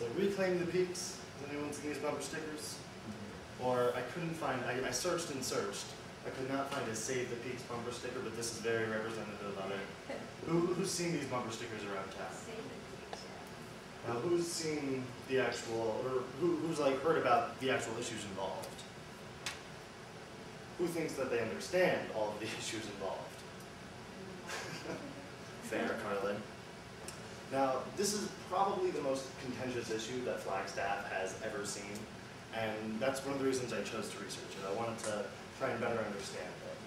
So Reclaim the Peaks. Has anyone seen these bumper stickers? Or I couldn't find, I searched and searched. I could not find a Save the Peaks bumper sticker, but this is very representative of it. Who's seen these bumper stickers around town? Save the Peaks, yeah. Now, who's seen the actual, or who's like heard about the actual issues involved? Who thinks that they understand all of the issues involved? Fair, Carlin. Now, this is probably the most contentious issue that Flagstaff has ever seen, and that's one of the reasons I chose to research it. I wanted to try and better understand it.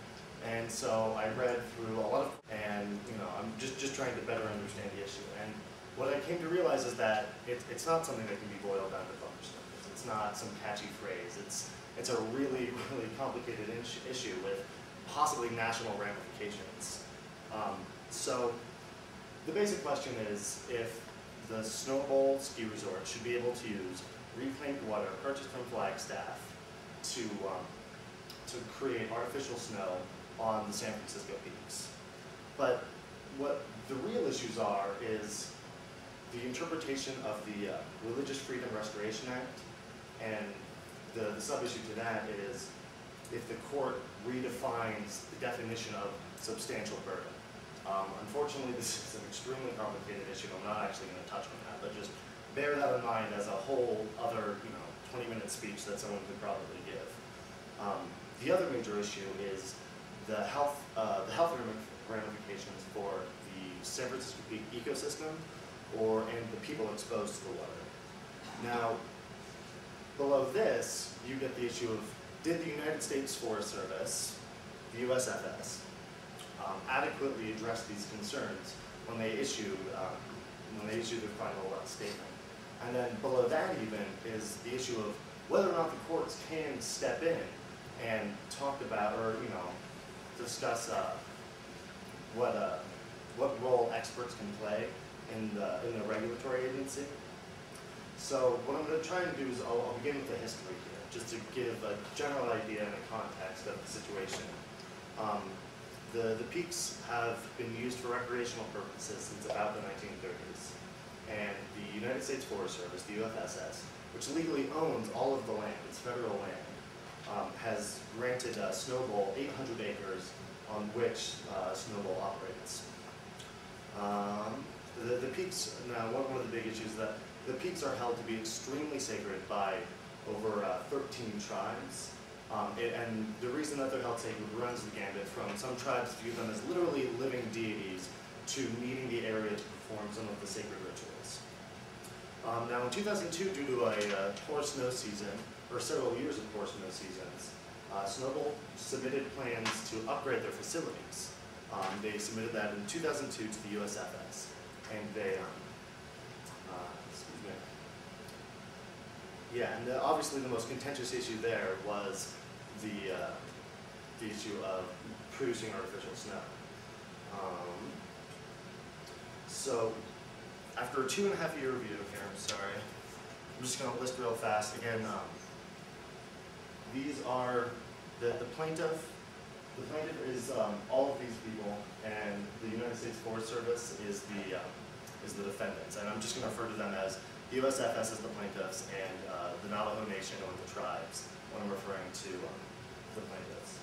And so I read through a lot of, and I'm just trying to better understand the issue. And what I came to realize is that it's not something that can be boiled down to bumper stickers. It's not some catchy phrase. It's a really complicated issue with possibly national ramifications. So the basic question is if the Snow Bowl ski resort should be able to use reclaimed water purchased from Flagstaff to create artificial snow on the San Francisco peaks. But what the real issues are is the interpretation of the Religious Freedom Restoration Act, and the sub-issue to that is if the court redefines the definition of substantial burden. Unfortunately, this is an extremely complicated issue. I'm not actually going to touch on that, but just bear that in mind as a whole other 20-minute speech that someone could probably give. The other major issue is the health ramifications for the San Francisco Peak ecosystem and the people exposed to the water. Now, below this, you get the issue of did the United States Forest Service, the USFS, adequately address these concerns when they issued their final statement. And then below that even is the issue of whether or not the courts can step in and talk about or discuss what role experts can play in the regulatory agency. So what I'm going to try and do is I'll begin with the history here, just to give a general idea and a context of the situation. The peaks have been used for recreational purposes since about the 1930s. And the United States Forest Service, the UFSS, which legally owns all of the land, it's federal land, has granted Snow Bowl 800 acres on which Snow Bowl operates. The peaks, now one of the big issues is that the peaks are held to be extremely sacred by over 13 tribes. And the reason that they're held sacred runs the gambit from some tribes view them as literally living deities to needing the area to perform some of the sacred rituals. Now in 2002, due to a poor snow season, or several years of poor snow seasons, Snow Bowl submitted plans to upgrade their facilities. They submitted that in 2002 to the USFS, and they, and obviously the most contentious issue there was the issue of producing artificial snow. So after a 2.5-year review here, I'm sorry, I'm just going to list real fast. Again, these are the plaintiff. The plaintiff is all of these people, and the United States Forest Service is the defendants. And I'm just going to refer to them as the USFS as the plaintiffs, and the Navajo Nation or the tribes when I'm referring to the plaintiffs.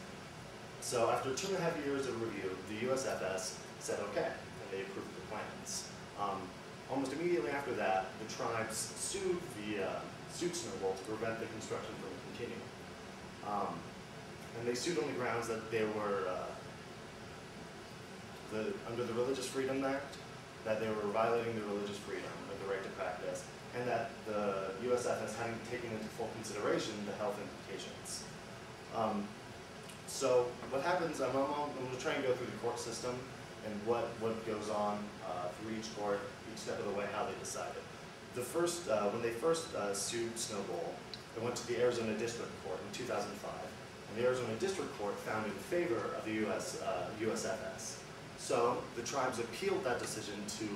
So after 2.5 years of review, the USFS said okay, and they approved the plans. Almost immediately after that, the tribes sued Snow Bowl to prevent the construction from continuing. And they sued on the grounds that they were, under the Religious Freedom Act, that they were violating the religious freedom of the right to practice, and that the USFS hadn't taken into full consideration the health implications. So what happens, I'm going to try and go through the court system and what goes on through each court, each step of the way, how they decided. When they first sued Snow Bowl, they went to the Arizona District Court in 2005. And the Arizona District Court found in favor of the USFS. So the tribes appealed that decision to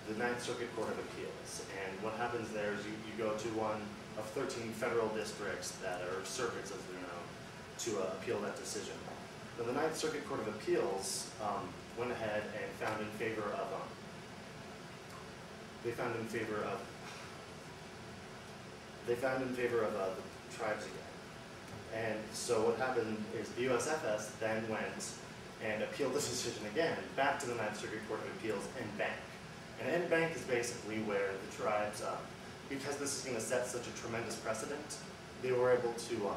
the Ninth Circuit Court of Appeals. And what happens there is you go to one of 13 federal districts that are circuits, as they're known, to appeal that decision. Now, the Ninth Circuit Court of Appeals went ahead and found in favor of they found in favor of the tribes again. And so what happened is the USFS then went and appealed this decision again back to the Ninth Circuit Court of Appeals en banc. And en banc is basically where the tribes, because this is going to set such a tremendous precedent, they were able to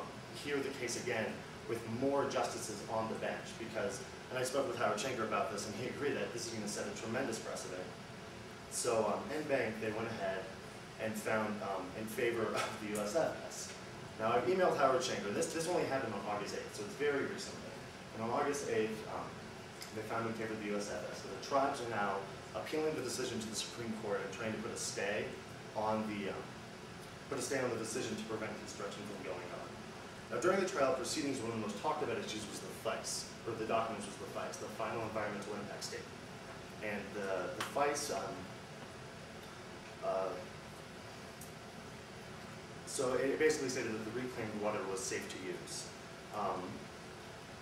hear the case again with more justices on the bench. Because, and I spoke with Howard Schenker about this, and he agreed that this is going to set a tremendous precedent. So en banc, they went ahead and found in favor of the USFS. Now I've emailed Howard Schenker. This only happened on August 8th, so it's very recently. And on August 8th, they found in favor of the USFS. So the tribes are now appealing the decision to the Supreme Court and trying to put a stay on the decision to prevent construction from going on. Now during the trial proceedings, one of the most talked about issues was the FEIS, or the documents was the FEIS, the Final Environmental Impact Statement. And the FEIS, so it basically stated that the reclaimed water was safe to use.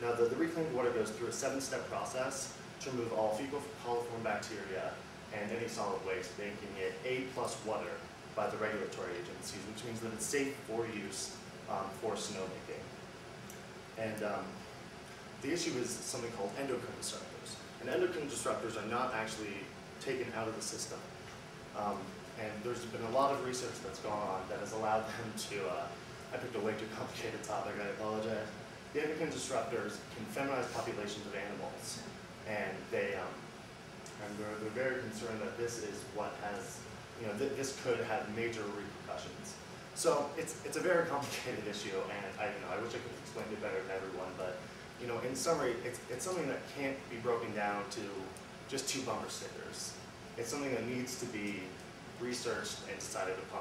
Now the reclaimed water goes through a 7-step process to remove all fecal coliform bacteria and any solid waste, making it A+ water by the regulatory agencies, which means that it's safe for use for snowmaking. And the issue is something called endocrine disruptors. And endocrine disruptors are not actually taken out of the system. And there's been a lot of research that's gone on that has allowed them to, I picked a way too complicated topic, I apologize. The endocrine disruptors can feminize populations of animals. And they're very concerned that this is what has, this could have major repercussions. So it's a very complicated issue, and I wish I could have explained it better to everyone, but in summary, it's something that can't be broken down to just 2 bumper stickers. It's something that needs to be researched and decided upon.